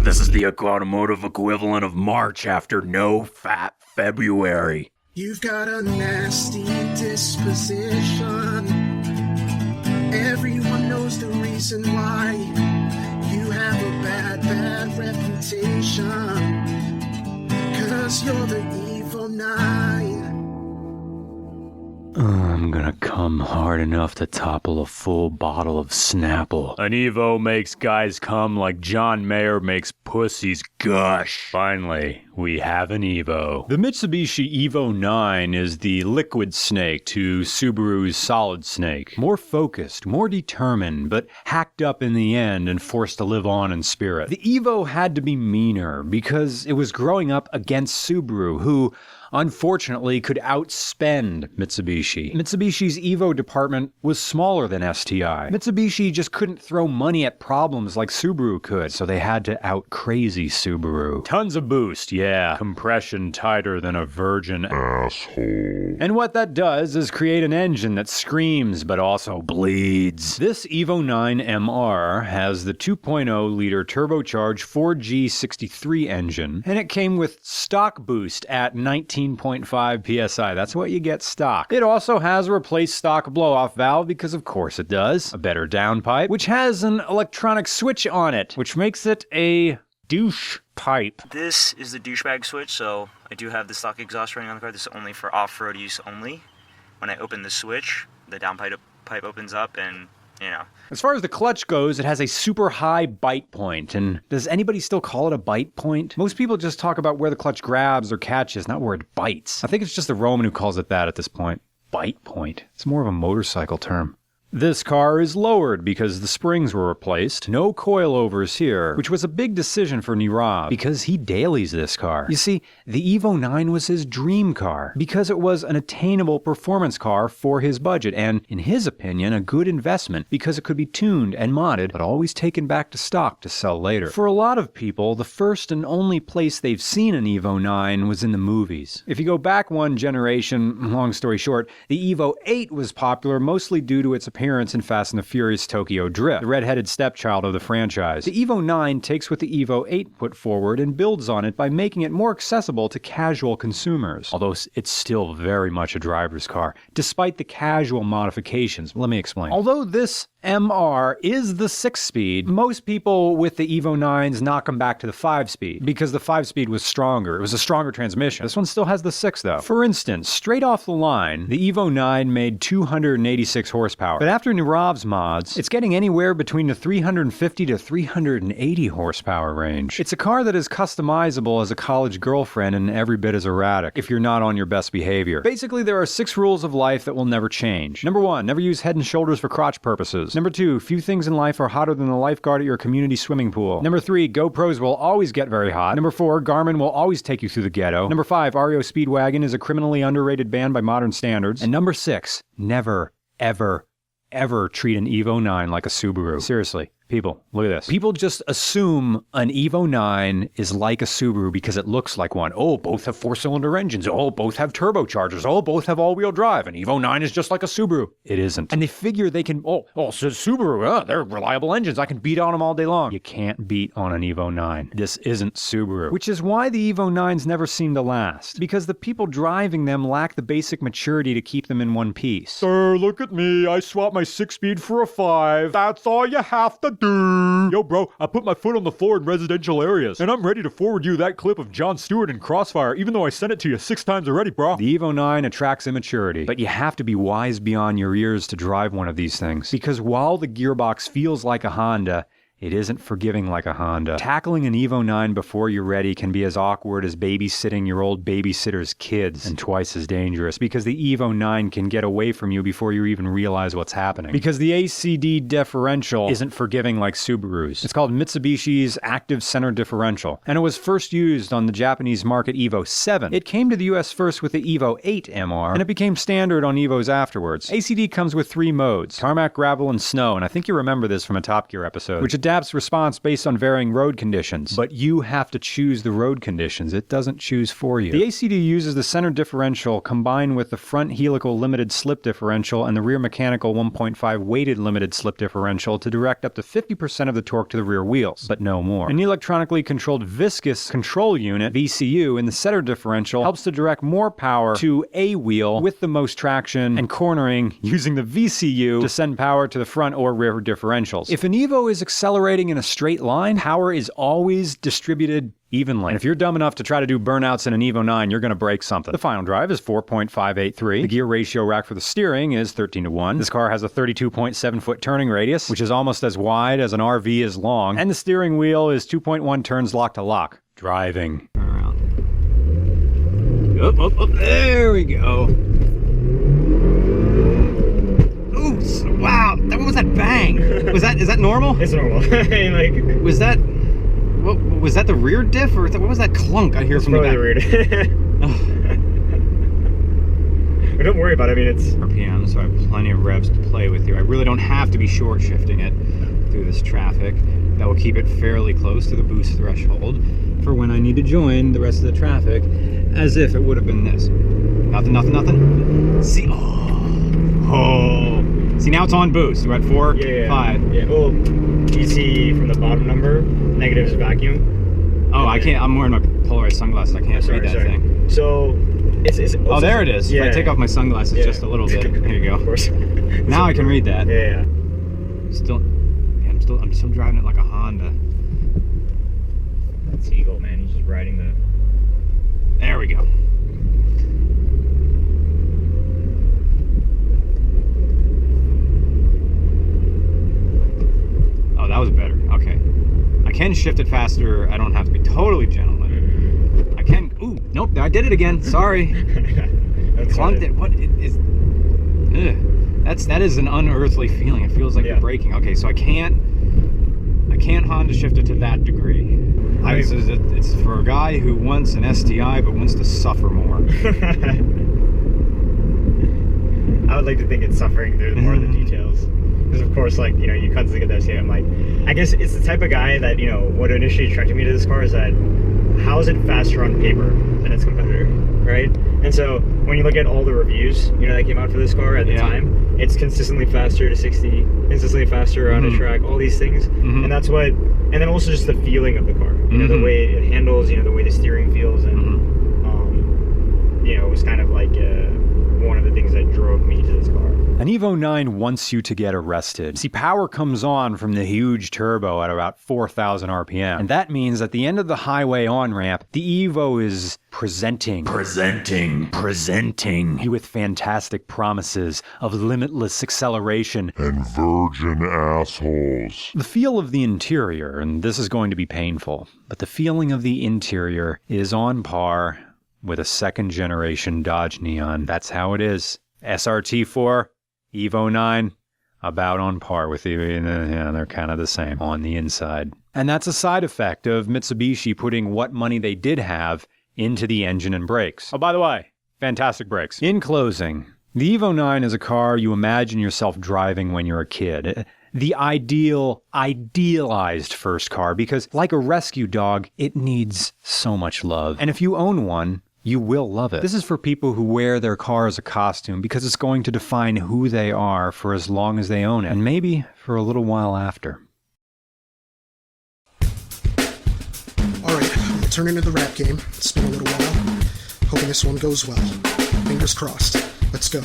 This is the automotive equivalent of March after no fat February. You've got a nasty disposition. Everyone knows the reason why. You have a bad reputation. 'Cause you're the Evo IX. I'm gonna come hard enough to topple a full bottle of Snapple. An Evo makes guys come like John Mayer makes pussies gush. Finally, we have an Evo. The Mitsubishi Evo IX is the liquid snake to Subaru's solid snake. More focused, more determined, but hacked up in the end and forced to live on in spirit. The Evo had to be meaner because it was growing up against Subaru, who unfortunately could outspend Mitsubishi. Mitsubishi's Evo department was smaller than STi. Mitsubishi just couldn't throw money at problems like Subaru could, so they had to out-crazy Subaru. Tons of boost, yeah. Compression tighter than a virgin asshole. And what that does is create an engine that screams but also bleeds. This Evo IX MR has the 2.0-liter turbocharged 4G63 engine, and it came with stock boost at 19.5 psi. That's what you get stock. It also has a replaced stock blow-off valve because of course it does. A better downpipe, which has an electronic switch on it, which makes it a douche pipe. This is the douchebag switch, so I do have the stock exhaust running on the car. This is only for off-road use only. When I open the switch, the downpipe opens up and, you know. As far as the clutch goes, it has a super high bite point. And does anybody still call it a bite point? Most people just talk about where the clutch grabs or catches, not where it bites. I think it's just the Roman who calls it that at this point. Bite point. It's more of a motorcycle term. This car is lowered because the springs were replaced. No coilovers here, which was a big decision for Nirav because he dailies this car. You see, the Evo IX was his dream car because it was an attainable performance car for his budget and, in his opinion, a good investment because it could be tuned and modded but always taken back to stock to sell later. For a lot of people, the first and only place they've seen an Evo IX was in the movies. If you go back one generation, long story short, the Evo VIII was popular mostly due to its appearance in Fast and the Furious Tokyo Drift, the red-headed stepchild of the franchise. The Evo IX takes what the Evo VIII put forward and builds on it by making it more accessible to casual consumers, although it's still very much a driver's car, despite the casual modifications. Let me explain. Although this MR is the 6-speed, most people with the Evo IXs knock them back to the 5-speed because the 5-speed was stronger. It was a stronger transmission. This one still has the 6 though. For instance, straight off the line, the Evo IX made 286 horsepower, but after Nirav's mods, it's getting anywhere between the 350 to 380 horsepower range. It's a car that is customizable as a college girlfriend and every bit as erratic if you're not on your best behavior. Basically, there are 6 rules of life that will never change. Number 1, never use Head and Shoulders for crotch purposes. Number 2, few things in life are hotter than the lifeguard at your community swimming pool. Number 3, GoPros will always get very hot. Number 4, Garmin will always take you through the ghetto. Number 5, REO Speedwagon is a criminally underrated band by modern standards. And number 6, never, ever treat an Evo IX like a Subaru. Seriously. People, look at this. People just assume an Evo IX is like a Subaru because it looks like one. Oh, both have 4-cylinder engines. Oh, both have turbochargers. Oh, both have all-wheel drive. An Evo IX is just like a Subaru. It isn't. And they figure they can, so Subaru, they're reliable engines. I can beat on them all day long. You can't beat on an Evo IX. This isn't Subaru. Which is why the Evo IXs never seem to last. Because the people driving them lack the basic maturity to keep them in one piece. Sir, look at me. I swapped my 6-speed for a 5. That's all you have to do. Yo, bro, I put my foot on the floor in residential areas, and I'm ready to forward you that clip of Jon Stewart in Crossfire, even though I sent it to you 6 times already, bro. The Evo IX attracts immaturity, but you have to be wise beyond your ears to drive one of these things. Because while the gearbox feels like a Honda, it isn't forgiving like a Honda. Tackling an Evo IX before you're ready can be as awkward as babysitting your old babysitter's kids, and twice as dangerous, because the Evo IX can get away from you before you even realize what's happening. Because the ACD differential isn't forgiving like Subaru's. It's called Mitsubishi's Active Center Differential, and it was first used on the Japanese market Evo VII. It came to the US first with the Evo VIII MR, and it became standard on Evos afterwards. ACD comes with 3 modes, tarmac, gravel, and snow, and I think you remember this from a Top Gear episode, which adapts response based on varying road conditions, but you have to choose the road conditions. It doesn't choose for you. The ACD uses the center differential combined with the front helical limited slip differential and the rear mechanical 1.5 weighted limited slip differential to direct up to 50% of the torque to the rear wheels, but no more. An electronically controlled viscous control unit, VCU, in the center differential helps to direct more power to a wheel with the most traction and cornering using the VCU to send power to the front or rear differentials. If an Evo is accelerating in a straight line, power is always distributed evenly. And if you're dumb enough to try to do burnouts in an Evo IX, you're going to break something. The final drive is 4.583. The gear ratio rack for the steering is 13:1. This car has a 32.7 foot turning radius, which is almost as wide as an RV is long. And the steering wheel is 2.1 turns lock to lock. Driving. Turn around. Up, there we go. Ooh, wow, what was that bang? Is that normal? It's normal. Like, was that the rear diff, or what was that clunk I hear from the back? Probably the rear. But don't worry about it. I mean, it's RPM, so I have plenty of revs to play with here. I really don't have to be short shifting it through this traffic. That will keep it fairly close to the boost threshold for when I need to join the rest of the traffic, as if it would have been this. Nothing. See, see, now it's on boost. We're at 4, 5. Yeah. Well, you see from the bottom number, negative is vacuum. Oh, I can't. I'm wearing my polarized sunglasses. I can't read that thing. So, it's oh, there it is. Yeah. If I take off my sunglasses just a little bit, here you go. Of course. Now I can read that. Yeah. I'm still driving it like a Honda. That's Eagle, man. He's just riding the. There we go. Oh, that was better. Okay. I can shift it faster. I don't have to be totally gentleman. I can. Ooh, nope. I did it again. Sorry. I clunked it. What is? Ugh. That is an unearthly feeling. It feels like you're braking. Okay, so I can't Honda shift it to that degree. It's for a guy who wants an STi but wants to suffer more. I would like to think it's suffering through more of the details. Because of course, like, you know, you constantly get that STi. I'm like, I guess it's the type of guy that, you know, what initially attracted me to this car is that how is it faster on paper than its competitor, right? And so when you look at all the reviews, you know, that came out for this car at the time, it's consistently faster to 60, consistently faster on a track, all these things. And that's what, and then also just the feeling of the car, you know, the way it handles, you know, the way the steering feels, and you know, it was kind of like one of the things that drove me to this car. An Evo IX wants you to get arrested. See, power comes on from the huge turbo at about 4,000 RPM. And that means at the end of the highway on-ramp, the Evo is presenting you with fantastic promises of limitless acceleration and virgin assholes. The feel of the interior, and this is going to be painful, but the feeling of the interior is on par with a second-generation Dodge Neon. That's how it is. SRT4, Evo IX, about on par with you. Yeah, they're kind of the same on the inside. And that's a side effect of Mitsubishi putting what money they did have into the engine and brakes. Oh, by the way, fantastic brakes. In closing, the Evo IX is a car you imagine yourself driving when you're a kid. The idealized first car, because like a rescue dog, it needs so much love. And if you own one, you will love it. This is for people who wear their car as a costume because it's going to define who they are for as long as they own it, and maybe for a little while after. Alright, I'm gonna turn into the rap game. It's been a little while. Hoping this one goes well. Fingers crossed. Let's go.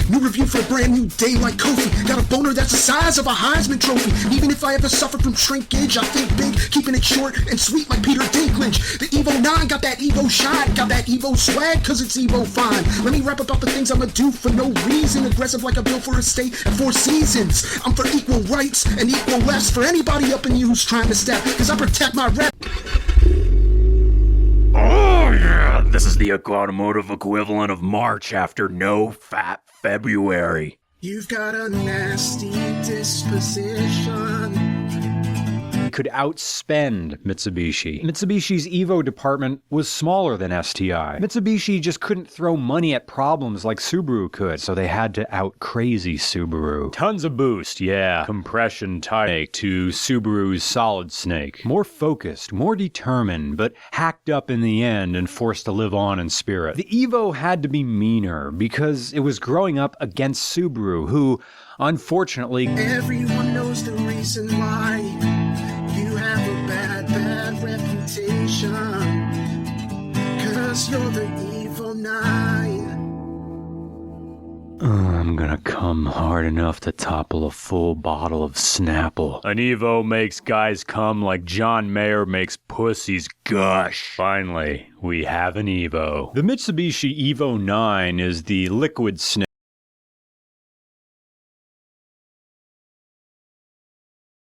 New review for a brand new day like Kofi. Got a boner that's the size of a Heisman Trophy. Even if I ever suffer from shrinkage, I think big, keeping it short and sweet like Peter Dinklage. The Evo IX got that Evo shine, got that Evo swag, cause it's Evo fine. Let me rap about the things I'ma do for no reason. Aggressive like a bill for a state at 4 seasons. I'm for equal rights and equal lefts for anybody up in you who's trying to step, cause I protect my rep. Oh yeah, this is the automotive equivalent of March after no fat February. You've got a nasty disposition. could outspend Mitsubishi. Mitsubishi's Evo department was smaller than STi. Mitsubishi just couldn't throw money at problems like Subaru could, so they had to out-crazy Subaru. Tons of boost, yeah. Compression tight to Subaru's solid snake. More focused, more determined, but hacked up in the end and forced to live on in spirit. The Evo had to be meaner because it was growing up against Subaru, who, unfortunately, Everyone knows the reason why you have a bad reputation. 'Cause you're the Evo IX. I'm gonna come hard enough to topple a full bottle of Snapple. An Evo makes guys come like John Mayer makes pussies gush. Finally, we have an Evo. The Mitsubishi Evo IX is the liquid snake